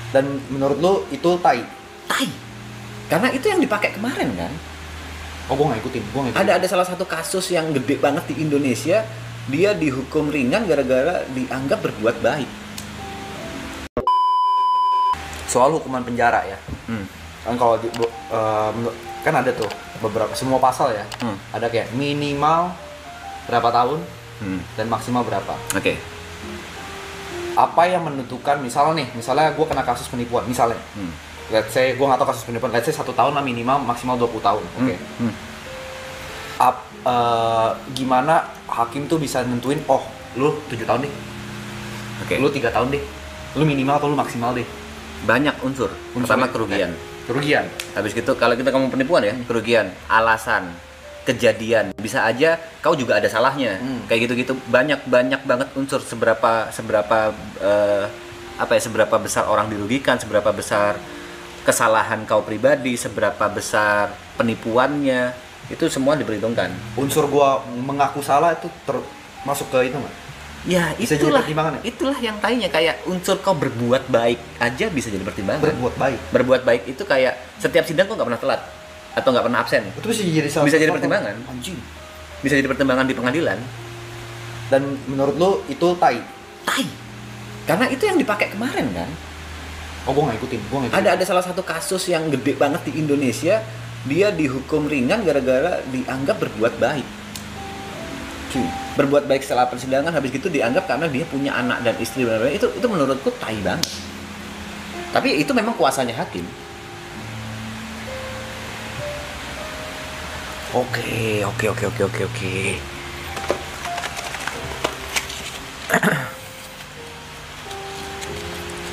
Dan menurut lu itu tai? Tai. Karena itu yang dipakai kemarin kan. Oh, gue nggak ikutin. Ada salah satu kasus yang gede banget di Indonesia, dia dihukum ringan gara-gara dianggap berbuat baik. Soal hukuman penjara ya. Kan kalau kan ada tuh beberapa, semua pasal ya. Ada kayak minimal berapa tahun dan maksimal berapa. Oke. Apa yang menentukan, misalnya gue kena kasus penipuan misalnya. Let's say gue nggak tahu kasus penipuan, let's say 1 tahun lah minimal, maksimal 20 tahun. Oke. Gimana hakim tuh bisa nentuin, oh lu 7 tahun deh, lu 3 tahun deh, lu minimal atau lu maksimal deh? Banyak unsur. Pertama kerugian. Habis gitu kalau kita ngomong penipuan ya, kerugian, alasan, kejadian, bisa aja kau juga ada salahnya. Kayak gitu-gitu banyak banget unsur, seberapa besar orang dirugikan, seberapa besar kesalahan kau pribadi, seberapa besar penipuannya, itu semua diperhitungkan. Unsur gua mengaku salah itu masuk ke itu nggak? Ya, bisa jadi pertimbangan ya? Itulah yang tanya, kayak unsur kau berbuat baik aja bisa jadi pertimbangan. Berbuat baik itu kayak setiap sidang kau nggak pernah telat atau nggak pernah absen. Itu bisa jadi pertimbangan. Anjing. Bisa jadi pertimbangan di pengadilan. Dan menurut lu itu tai? Tai. Karena itu yang dipakai kemarin kan. Oh, gua nggak ikutin. Ada salah satu kasus yang gede banget di Indonesia, dia dihukum ringan gara-gara dianggap berbuat baik. Berbuat baik setelah persidangan, habis gitu dianggap karena dia punya anak dan istri, benar-benar itu menurutku tai banget. Tapi itu memang kuasanya hakim. Oke.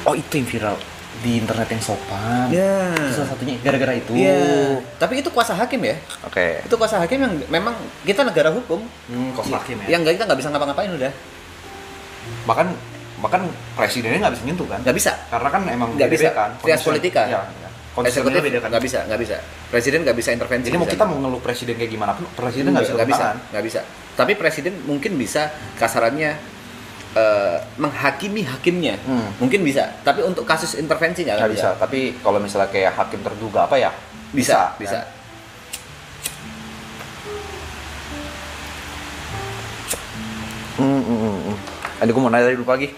Oh, itu yang viral di internet yang sopan. Ya. Itu salah satunya gara-gara itu. Iya. Tapi itu kuasa hakim ya. Oke. Itu kuasa hakim yang memang kita negara hukum. Kuasa hakim ya. Yang kita nggak bisa ngapa-ngapain udah. Bahkan presidennya nggak bisa nyentuh kan? Nggak bisa. Karena kan emang nggak bisa. kan. Trias politika. Ya. Konstitusinya beda kan. Nggak bisa. Presiden nggak bisa intervensi. Jadi kita mau ngeluh presiden kayak gimana pun, presiden nggak bisa. Tapi presiden mungkin bisa kasarannya menghakimi hakimnya, mungkin bisa. Tapi untuk kasus intervensi nggak bisa. Tapi kalau misalnya kayak hakim terduga apa ya? Bisa. Kan? Ada gue mau nanya dulu lagi.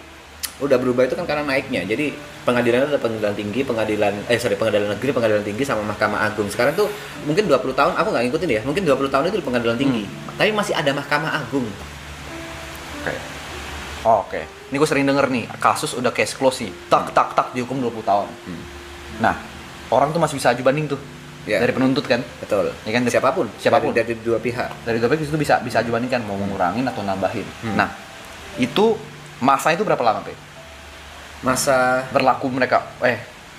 Udah berubah itu kan karena naiknya. Jadi pengadilan ada pengadilan tinggi, pengadilan negeri, pengadilan tinggi sama Mahkamah Agung. Sekarang tuh mungkin 20 tahun aku nggak ngikutin ya. Mungkin 20 tahun itu di pengadilan tinggi. Tapi masih ada Mahkamah Agung. Oke. Ini gue sering denger nih, kasus udah case close nih. Tak dihukum 20 tahun. Nah, orang tuh masih bisa aju banding tuh. Ya. Dari penuntut kan? Betul. Ya kan, Siapapun. Dari dua pihak. Dari dua pihak itu bisa aju banding kan, mau ngurangin atau nambahin. Nah, itu masa itu berapa lama, Pe? Masa berlaku mereka.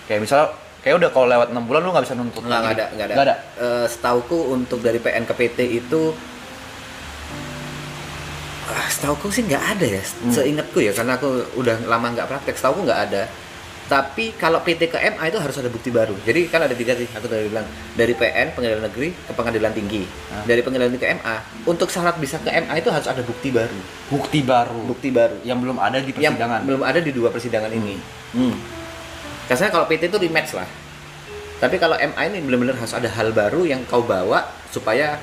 Kayak misalnya udah kalau lewat 6 bulan lu nggak bisa nuntut. Nggak ada. Setauku untuk dari PN ke PT itu setauku sih nggak ada ya. Seingatku ya, karena aku udah lama nggak praktek, setauku nggak ada. Tapi kalau PT ke MA itu harus ada bukti baru. Jadi kan ada 3 sih, aku tadi bilang. Dari PN, pengadilan negeri, ke pengadilan tinggi. Dari pengadilan tinggi ke MA, untuk syarat bisa ke MA itu harus ada bukti baru. Bukti baru. Yang belum ada di persidangan. Yang belum ada di 2 persidangan ini. Karena kalau PT itu rematch lah. Tapi kalau MA ini benar-benar harus ada hal baru yang kau bawa supaya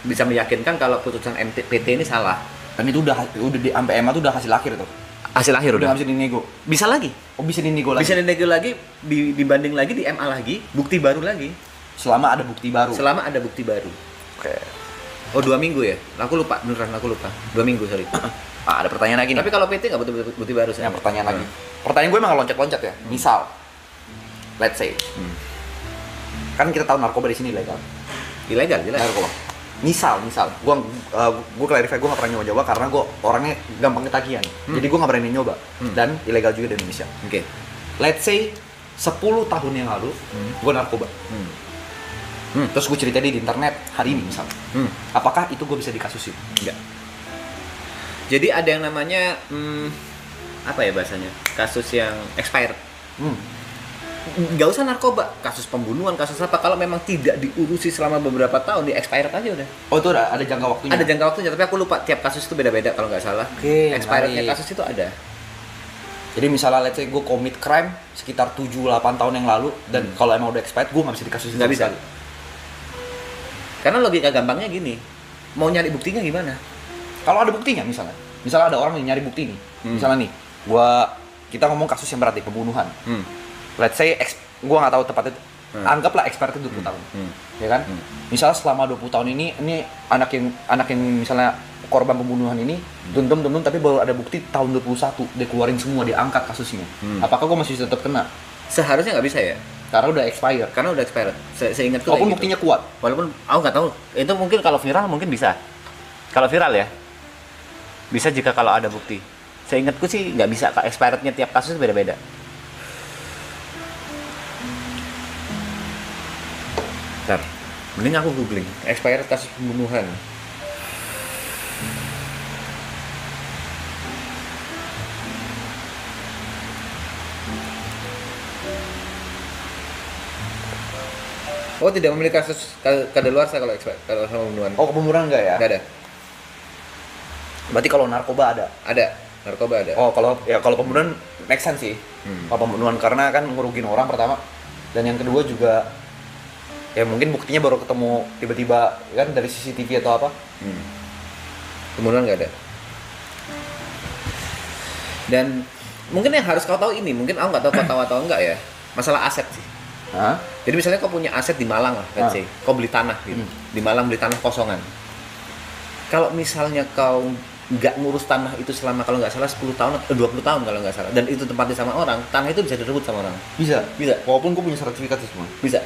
bisa meyakinkan kalau putusan PT ini salah. Dan itu udah di sampai MA tuh udah hasil akhir tuh. Hasil akhir udah. Nggak bisa dinego. Bisa lagi. Oh, bisa dinego lagi. Bisa dinego lagi, dibanding lagi di MA lagi, bukti baru lagi. Selama ada bukti baru. Oke. Oh, 2 minggu ya? Aku lupa, beneran aku lupa. 2 minggu, sorry. Ada pertanyaan lagi nih. Tapi kalau PT nggak butuh bukti baru sih. Pertanyaan lagi. Pertanyaan gue emang loncat-loncat ya. Misal, let's say, kan kita tahu narkoba di sini ilegal. Ilegal. Narkoba. Misal, gue clarify, gue nggak pernah nyoba karena gue orangnya gampang ketagihan. Jadi gue nggak berani nyoba. Dan ilegal juga di Indonesia. Oke. Let's say 10 tahun yang lalu, gue narkoba. Terus gue cerita di internet hari ini misalnya. Apakah itu gue bisa dikasusin? Enggak. Jadi ada yang namanya apa ya bahasanya? Kasus yang expired. Nggak usah narkoba, kasus pembunuhan, kasus apa, kalau memang tidak diurusi selama beberapa tahun, di expired aja udah. Oh, itu ada jangka waktunya? Ada jangka waktunya, tapi aku lupa tiap kasus itu beda-beda kalau nggak salah. Oke, expirednya kasus itu ada. Jadi misalnya let's say gue commit crime sekitar 7-8 tahun yang lalu, dan kalau emang udah expired, gue nggak bisa dikasusin. Nggak bisa. Karena logika gampangnya gini, mau nyari buktinya gimana? Kalau ada buktinya misalnya ada orang yang nyari bukti nih, misalnya nih, kita ngomong kasus yang berat nih, pembunuhan. Let's say, gue nggak tahu tepatnya, anggaplah expired 20 tahun, ya kan? Misalnya selama 20 tahun ini anak yang misalnya korban pembunuhan ini, dendam, tapi baru ada bukti tahun 21, dia keluarin semua, dia angkat kasusnya. Apakah gue masih tetap kena? Seharusnya nggak bisa ya? Karena udah expired. Seingatku walaupun gitu. Buktinya kuat. Walaupun aku nggak tahu. Itu mungkin kalau viral mungkin bisa. Kalau viral ya, bisa jika kalau ada bukti. Seingatku sih nggak bisa. Expirednya tiap kasus beda-beda. Bentar, mending aku googling expired kasus pembunuhan. Oh, tidak memiliki kasus kadaluarsa kalau pembunuhan. Oh, pembunuhan enggak ya? Enggak ada. Berarti kalau narkoba ada? Ada. Narkoba ada. Oh, kalau pembunuhan make sense sih. Kalau pembunuhan karena kan ngerugin orang pertama, dan yang kedua juga ya mungkin buktinya baru ketemu tiba-tiba kan dari CCTV atau apa. Pembunuhan nggak ada. Dan mungkin yang harus kau tahu ini, mungkin aku nggak tahu kau tahu atau enggak ya, masalah aset sih. Hah? Jadi misalnya kau punya aset di Malang lah, let's say, kau beli tanah gitu. Di Malang beli tanah kosongan. Kalau misalnya kau nggak ngurus tanah itu selama kalau nggak salah 10 tahun atau 20 tahun kalau nggak salah, dan itu tempatnya sama orang, tanah itu bisa direbut sama orang. Bisa. Bisa. Walaupun gue punya sertifikat itu semua. Bisa.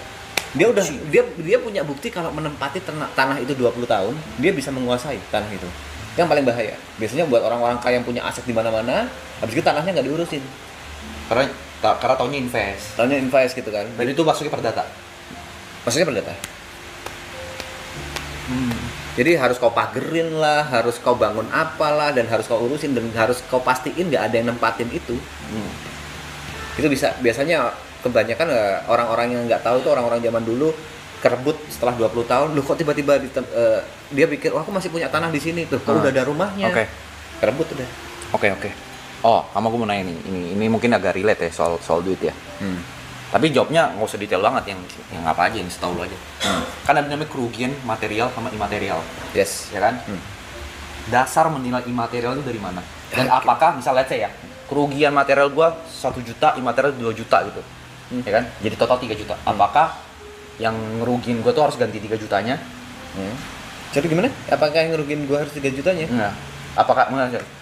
Dia punya bukti kalau menempati tanah itu 20 tahun, dia bisa menguasai tanah itu. Yang paling bahaya. Biasanya buat orang-orang kaya yang punya aset di mana-mana, habis itu tanahnya nggak diurusin. Karena taunya invest. Taunya invest gitu kan. Dan itu masuknya perdata. Maksudnya perdata. Jadi harus kau pagerin lah, harus kau bangun apalah, dan harus kau urusin, dan harus kau pastiin nggak ada yang nempatin itu. Itu biasanya kebanyakan orang-orang yang nggak tahu itu orang-orang zaman dulu kerebut setelah 20 tahun. Loh kok tiba-tiba dia pikir, aku masih punya tanah di sini tuh, kalau udah ada rumahnya. Oke. Kerebut udah. Oke. Oh, sama gue mau nanya nih. Ini mungkin agak relate ya soal duit ya. Tapi jawabnya nggak usah detail banget, yang apa aja, yang setahu lo aja. Kan ada namanya kerugian material sama imaterial. Yes. Ya kan? Dasar menilai imaterial itu dari mana? Dan apakah misalnya let's say ya, kerugian material gua 1 juta, imaterial 2 juta gitu. Ya kan? Jadi total 3 juta. Apakah yang ngerugiin gua tuh harus ganti 3 jutanya? Jadi gimana? Apakah yang ngerugiin gua harus 3 jutanya? Enggak. Apakah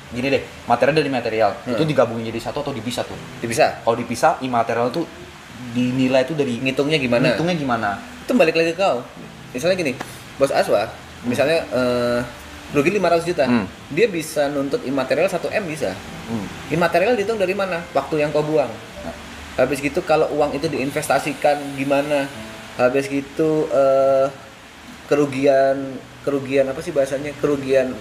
gini deh, material dari material itu digabungin jadi satu atau dipisah tuh? Dipisah. Kalau dipisah, imaterial tuh dinilai tuh dari ngitungnya gimana? Itu balik lagi ke kau. Misalnya gini, Bos Aswa, misalnya rugi 500 juta. Dia bisa nuntut imaterial 1M bisa. Imaterial dihitung dari mana? Waktu yang kau buang. Habis gitu kalau uang itu diinvestasikan gimana? Habis gitu kerugian apa sih bahasanya? Kerugian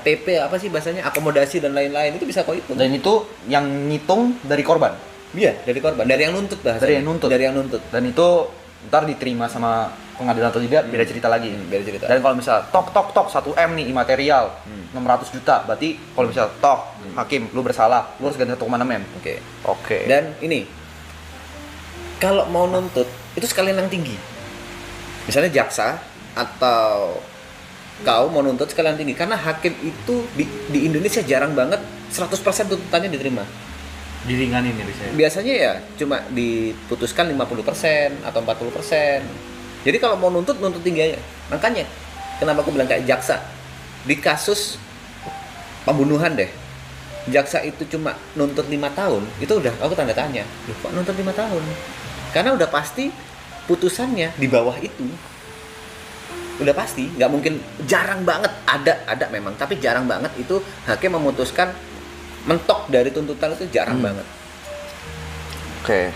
PP apa sih bahasanya? Akomodasi dan lain-lain itu bisa kau hitung. Dan itu yang ngitung dari korban. Iya, dari korban, dari yang nuntut bahasanya. Dari yang nuntut. Dan itu ntar diterima sama pengadilan atau tidak, beda cerita lagi. Beda cerita. Dan kalau misal tok 1M nih imaterial 600 juta, berarti kalau misal hakim lu bersalah, lu harus ganti 1,6 M. Oke. Dan ini kalau mau nuntut itu sekalian yang tinggi. Misalnya jaksa atau kau mau nuntut sekalian tinggi, karena hakim itu di Indonesia jarang banget 100% tuntutannya diterima. Diringanin ya biasanya? Biasanya ya cuma diputuskan 50% atau 40%. Jadi kalau mau nuntut tinggi aja. Makanya kenapa aku bilang kayak jaksa di kasus pembunuhan deh, jaksa itu cuma nuntut 5 tahun, itu udah aku tanda tanya. Loh, kok nuntut 5 tahun? Karena udah pasti putusannya di bawah itu. Udah pasti, nggak mungkin, jarang banget ada memang, tapi jarang banget itu hakim memutuskan mentok dari tuntutan, itu jarang banget. Oke.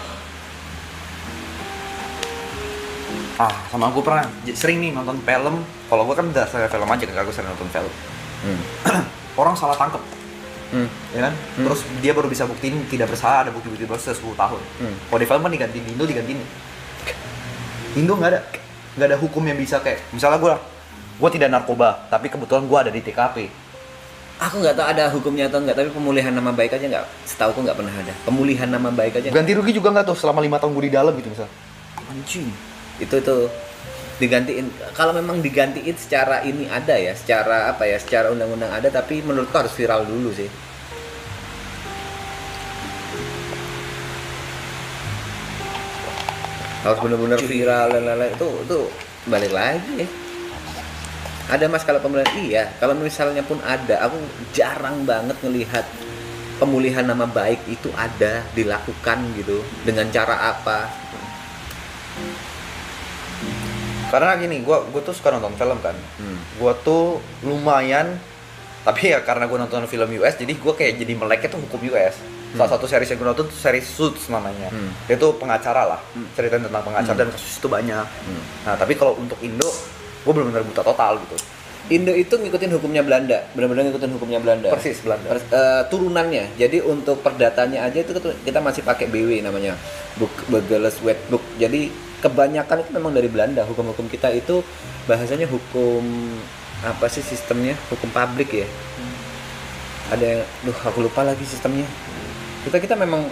Sama aku pernah sering nih nonton film. Kalau gue kan dasar film aja, kan aku sering nonton film. Orang salah tangkep, ya kan? Terus dia baru bisa buktiin tidak bersalah, ada bukti-bukti bersalah 10 tahun. Kalau di film kan diganti, di Indo digantiin. Indo nggak ada hukum yang bisa kayak misalnya gue tidak narkoba, tapi kebetulan gue ada di TKP. Aku nggak tahu ada hukumnya atau enggak, tapi pemulihan nama baik aja nggak, setauku nggak pernah ada. Pemulihan nama baik aja. Ganti rugi juga nggak tuh selama 5 tahun gue di dalam gitu misal? Anjing. Itu digantiin. Kalau memang digantiin secara ini ada ya, secara apa ya, secara undang-undang ada, tapi menurutku harus viral dulu sih. Harus benar-benar viral dan lain-lain, itu balik lagi ya. Ada mas kalau pemulihan, iya. Kalau misalnya pun ada, aku jarang banget ngelihat pemulihan nama baik itu ada dilakukan gitu. Dengan cara apa? Karena gini, gue tuh suka nonton film kan. Gue tuh lumayan, tapi ya karena gue nonton film US, jadi gue kayak jadi meleknya tuh hukum US. Salah satu series yang gue nonton tuh series Suits namanya. Dia tuh pengacara lah, ceritain tentang pengacara dan kasus itu banyak. Nah tapi kalau untuk Indo, gue benar-benar buta total gitu. Indo itu ngikutin hukumnya Belanda, benar-benar ngikutin hukumnya Belanda. Persis Belanda. Turunannya. Jadi untuk perdatanya aja itu kita masih pakai BW namanya, Burgerlijk Wetboek. Jadi kebanyakan itu memang dari Belanda. Hukum-hukum kita itu bahasanya hukum apa sih sistemnya? Hukum publik ya. Ada, aku lupa lagi sistemnya. Kita memang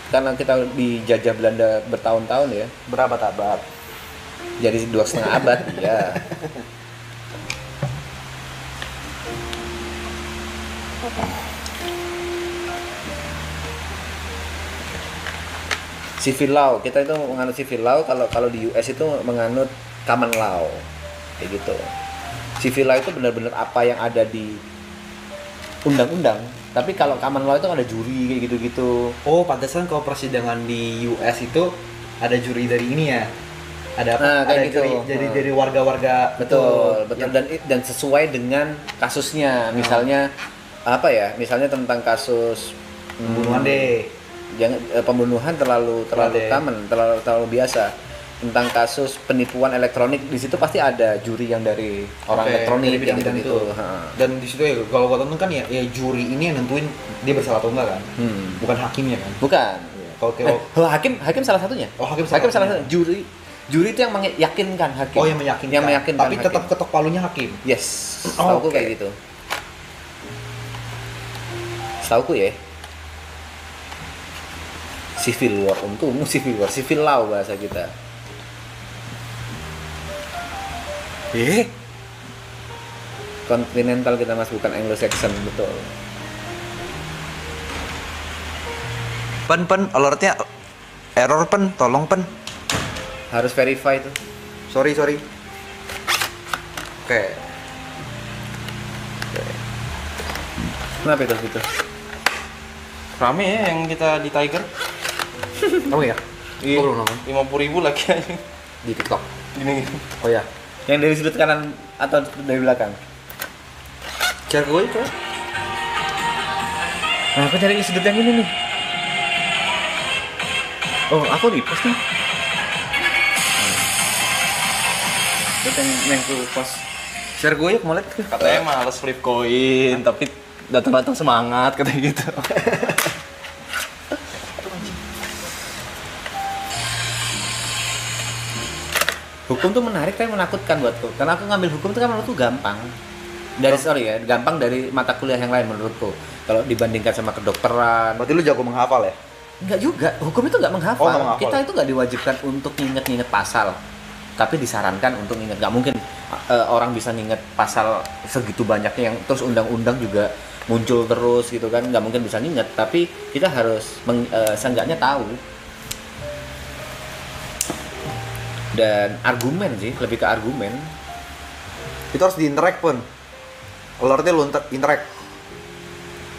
karena kita dijajah Belanda bertahun-tahun ya. Berabad-abad. Jadi 2,5 abad, ya. Civil law, kita itu menganut civil law. Kalau di US itu menganut common law, kayak gitu. Civil law itu benar-benar apa yang ada di undang-undang. Tapi kalau common law itu ada juri kayak gitu-gitu. Oh, pantesan kalau persidangan di US itu ada juri dari ini ya. Ada apa? Nah, kayak ada gitu. Juri dari warga-warga. Betul. Ya. Dan sesuai dengan kasusnya. Misalnya apa ya? Misalnya tentang kasus pembunuhan deh. Jangan pembunuhan terlalu common, terlalu biasa. Tentang kasus penipuan elektronik, di situ pasti ada juri yang dari orang elektronik yang gitu itu. Dan di situ ya kalau gua tonton kan ya juri ini yang nentuin dia bersalah atau enggak kan. Bukan hakimnya kan. Bukan. Ya, kalau hakim salah satunya. Oh, hakim salah satunya. Juri itu yang meyakinkan hakim. Oh, yang meyakinkan. Tapi tetap ketok palunya hakim. Yes. Setauku kayak gitu. Setauku ya. Civil war, civil law bahasa kita. Continental kita mas, bukan Anglo-Saxon, betul. Pen, alertnya error tolong Harus verify tuh. Sorry. Oke. Kenapa itu gitu? Rame ya yang kita di Tiger. Oh ya? Iya. Belum nonton. 50.000 lagi aja Di TikTok. gini. Oh ya. Yang dari sudut kanan atau dari belakang? Share gue itu. Nah, aku cari sudut yang ini nih. Oh, aku di post nih. Sudut yang aku post. Share gue mau lihat. Katanya males flip koin, tapi datang-datang semangat katanya gitu. Hukum tuh menarik tapi menakutkan buatku. Karena aku ngambil hukum itu kan menurutku gampang. Gampang dari mata kuliah yang lain menurutku. Kalau dibandingkan sama kedokteran. Berarti lu jago menghafal ya? Enggak juga. Hukum itu enggak menghafal. Oh, nggak menghafal. Kita itu enggak diwajibkan untuk nginget-nginget pasal. Tapi disarankan untuk ingat. Enggak mungkin orang bisa nginget pasal segitu banyaknya yang terus undang-undang juga muncul terus gitu kan. Enggak mungkin bisa nginget. Tapi kita harus seenggaknya tahu. Dan argumen sih, lebih ke argumen. Itu harus di-interact pun. Alertnya lu interact.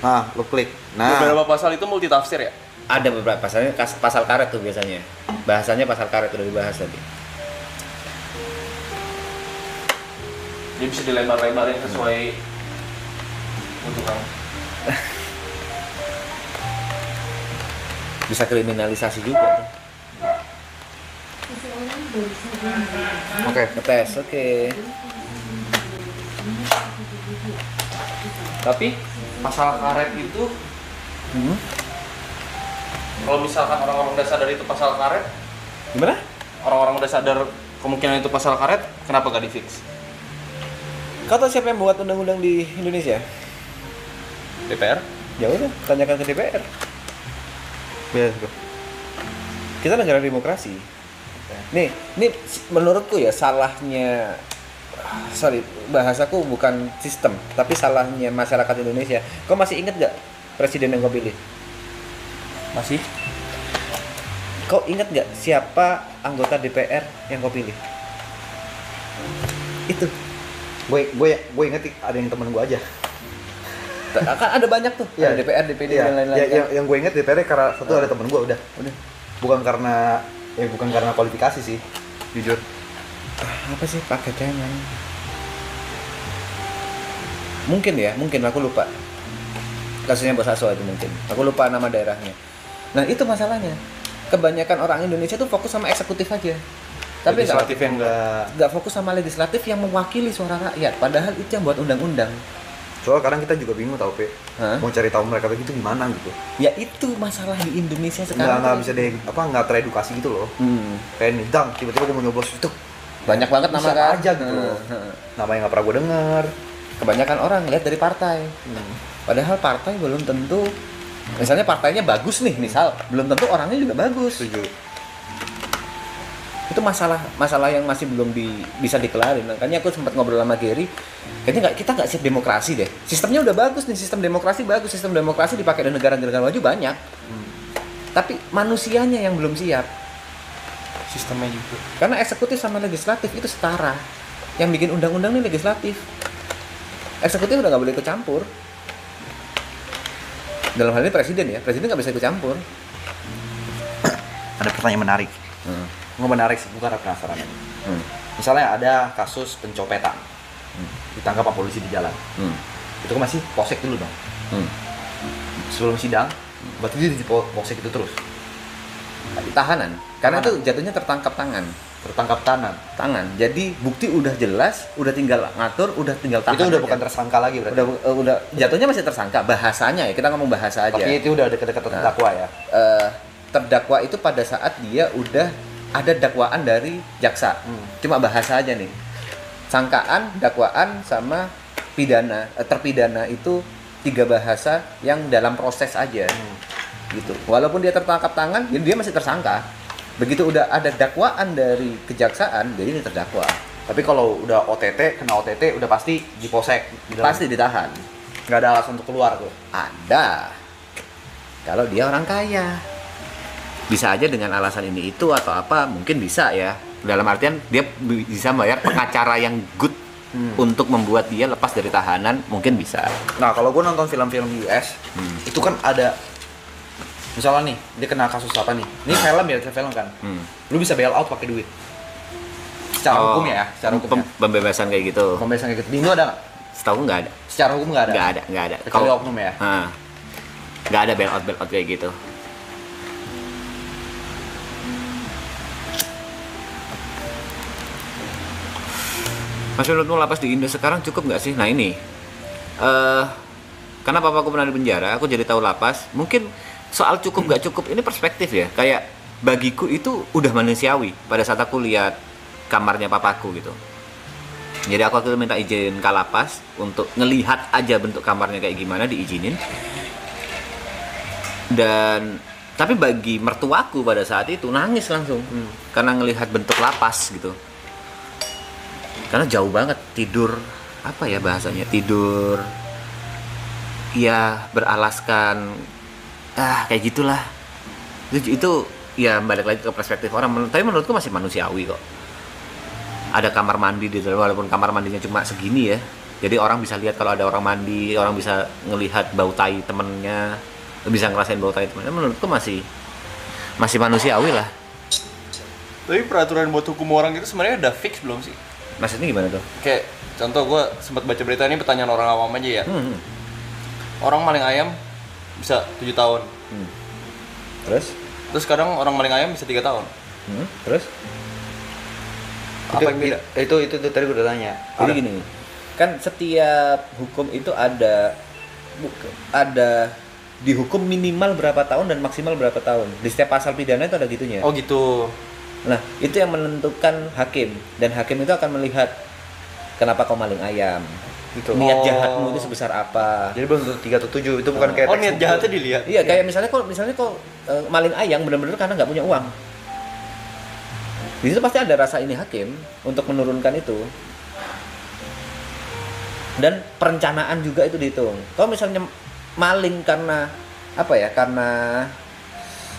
Nah, lu klik. Nah, Beberapa pasal itu multi tafsir ya? Ada beberapa pasalnya, pasal karet tuh biasanya. Bahasanya pasal karet udah dibahas tadi. Dia bisa dilebar-lebarin sesuai kebutuhan. Bisa kriminalisasi juga tuh. oke. Ngetes, oke. Tapi pasal karet itu kalau misalkan orang-orang udah sadar itu pasal karet, Gimana? orang-orang udah sadar kemungkinan itu pasal karet, kenapa gak di fix? Kau tahu siapa yang buat undang-undang di Indonesia? DPR? Ya udah, tanyakan ke DPR. Ya, Kita negara demokrasi. Nih menurutku ya salahnya, sorry bahasaku bukan sistem, tapi salahnya masyarakat Indonesia. Kau masih ingat gak presiden yang kau pilih? masih. Kau ingat gak siapa anggota DPR yang kau pilih? Itu. Gue inget ada yang temen gue aja. Kan ada banyak tuh, ada DPR, DPD dan lain-lain. Yang gue inget DPR karena satu ada temen gue udah. Bukan karena kualifikasi sih, jujur. Apa sih pakai cemen? Mungkin aku lupa. Kasusnya Bos Aso itu mungkin. Aku lupa nama daerahnya. Nah, itu masalahnya. Kebanyakan orang Indonesia tuh fokus sama eksekutif aja. Tapi legislatif yang nggak fokus sama legislatif yang mewakili suara rakyat. Padahal itu yang buat undang-undang. Soalnya kadang kita juga bingung tau, Pe. Mau cari tahu mereka begitu gimana gitu. Ya itu masalah di Indonesia sekarang. Nggak bisa nggak teredukasi gitu loh. Kayak nih, Dang, tiba-tiba gue mau nyoblos itu. Banyak banget nama kan? aja gitu loh. Nama yang nggak pernah gue denger. Kebanyakan orang lihat dari partai. Padahal partai belum tentu, misalnya partainya bagus nih, misal belum tentu orangnya juga bagus. Setuju. Itu masalah yang masih belum bisa dikelarin. Makanya aku sempat ngobrol sama Gary, kayaknya kita nggak siap demokrasi deh. Sistemnya udah bagus nih, sistem demokrasi dipakai di negara-negara maju banyak. Tapi manusianya yang belum siap. Sistemnya juga. Karena eksekutif sama legislatif itu setara. Yang bikin undang-undang nih legislatif. Eksekutif udah nggak boleh ikut campur. Dalam hal ini presiden nggak bisa ikut campur. Ada pertanyaan menarik. Nggak menarik sih, bukan penasaran. Misalnya ada kasus pencopetan, ditangkap pak polisi di jalan. Itu kan masih polsek dulu dong. Sebelum sidang, berarti dia di polsek itu terus. Tahanan, karena itu jatuhnya tertangkap tangan. Jadi bukti udah jelas, udah tinggal ngatur, udah tinggal tahan. Itu udah bukan tersangka lagi berarti. Udah jatuhnya masih tersangka, bahasanya ya, kita ngomong bahasa aja. Tapi itu udah dekat-dekat terdakwa ya. Terdakwa itu pada saat dia udah ada dakwaan dari jaksa. Cuma bahasa aja nih. Sangkaan, dakwaan sama pidana, terpidana itu 3 bahasa yang dalam proses aja. Gitu. Walaupun dia tertangkap tangan, dia masih tersangka. Begitu udah ada dakwaan dari kejaksaan, jadi ini terdakwa. Tapi kalau udah kena OTT udah pasti di polsek. Pasti ditahan. Nggak ada alasan untuk keluar tuh. Ada. Kalau dia orang kaya. Bisa aja dengan alasan ini itu atau apa, mungkin bisa ya. Dalam artian dia bisa bayar pengacara yang good untuk membuat dia lepas dari tahanan, mungkin bisa. Nah, kalau gue nonton film-film US, itu kan ada, misalnya nih, dia kena kasus apa nih? Ini film kan? Lu bisa bail out pakai duit. Secara hukum ya, Pembebasan kayak gitu. Di Indo ada nggak? Setahu nggak ada. Secara hukum nggak ada? Nggak ada. Kecuali oknum ya? Nggak ada bail out kayak gitu. Mas, menurutmu lapas di Indo sekarang cukup nggak sih? Nah ini, karena papaku pernah di penjara, aku jadi tahu lapas. Mungkin soal cukup nggak cukup ini perspektif ya. Kayak bagiku itu udah manusiawi pada saat aku lihat kamarnya papaku gitu. Jadi aku waktu itu minta izin ke lapas untuk ngelihat aja bentuk kamarnya kayak gimana, diizinin. Tapi bagi mertuaku pada saat itu nangis langsung karena ngelihat bentuk lapas gitu. Karena jauh banget, tidur apa ya bahasanya, tidur ya beralaskan kayak gitulah. Itu ya balik lagi ke perspektif orang. Tapi menurutku masih manusiawi kok. Ada kamar mandi di dalam, walaupun kamar mandinya cuma segini ya. Jadi orang bisa lihat kalau ada orang mandi, orang bisa ngelihat bau tai temennya, bisa ngerasain bau tai temennya. Menurutku masih manusiawi lah. Tapi peraturan buat hukum orang itu sebenarnya udah fix belum sih? Maksudnya gimana tuh? Kayak contoh gue sempat baca berita ini, pertanyaan orang awam aja ya. Orang maling ayam bisa 7 tahun. Terus kadang orang maling ayam bisa 3 tahun. Terus? Apa yang beda? Itu tadi gue udah tanya. Jadi gini, kan setiap hukum itu ada dihukum minimal berapa tahun dan maksimal berapa tahun. Di setiap pasal pidana itu ada gitunya. Oh gitu. Nah, itu yang menentukan hakim, dan hakim itu akan melihat kenapa kau maling ayam, gitu. Niat jahatmu itu sebesar apa. Jadi belum tentu 3 atau 7, itu bukan kayak Oh, teks niat buku. jahatnya dilihat. Iya, kayak misalnya kok maling ayam benar-benar karena nggak punya uang. Di situ pasti ada rasa ini hakim untuk menurunkan itu. Dan perencanaan juga itu dihitung. Kalau misalnya maling karena apa ya? Karena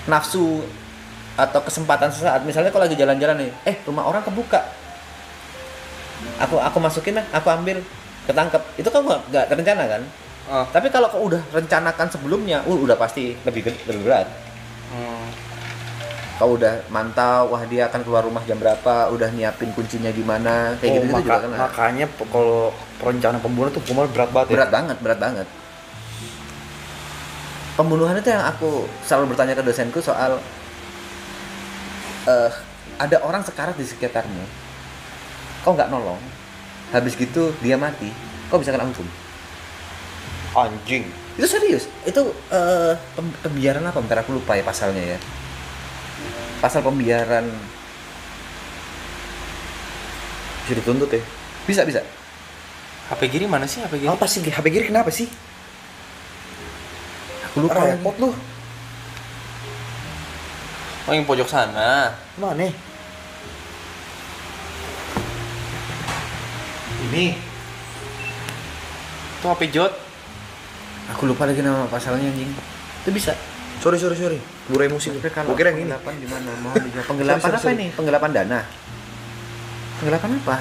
nafsu atau kesempatan sesaat. Misalnya kalau lagi jalan-jalan nih, rumah orang kebuka. Aku masukin lah, aku ambil, ketangkep. Itu kan nggak terencana kan? Tapi kalau kau udah rencanakan sebelumnya, udah pasti lebih berat. Kau udah mantau, wah dia akan keluar rumah jam berapa, udah nyiapin kuncinya di mana, kayak gitu juga kan. Makanya kalau perencanaan pembunuhan tuh hukuman berat banget ya. Berat banget. Pembunuhan itu yang aku selalu bertanya ke dosenku soal ada orang sekarat di sekitarmu, kau nggak nolong, habis gitu dia mati, kau bisa kena hukum. Anjing. Itu serius. Itu pembiaran apa? Bentar aku lupa ya pasalnya ya. Pasal pembiaran. Bisa dituntut ya. Bisa. HP Giri mana sih HP Giri? Apa sih HP Giri kenapa sih? Aku lupa. Repot lu. Oh, yang pojok sana. Mana? Ini. Itu HP Jot. Aku lupa lagi nama pasalnya anjing. Itu bisa. Sorry. Buru emosi. Tapi kalau Gua kira yang ini. penggelapan gimana? Mohon dijawab. Penggelapan Sorry. apa ini? Penggelapan dana. Penggelapan apa?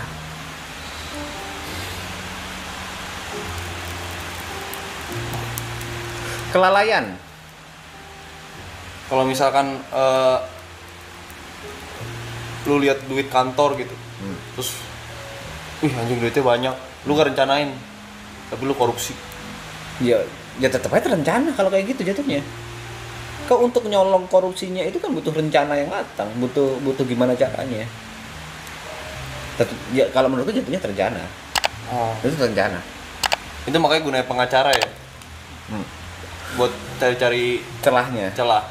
Kelalaian. Kalau misalkan lu lihat duit kantor gitu, terus, anjing duitnya banyak, lu gak rencanain, tapi lu korupsi. Ya tetap aja terencana kalau kayak gitu jatuhnya. Kau untuk nyolong korupsinya itu kan butuh rencana yang matang, butuh gimana caranya. Ya kalau menurutku jatuhnya terencana. Itu terencana. Itu makanya gunanya pengacara ya, buat cari-cari Celahnya. celah.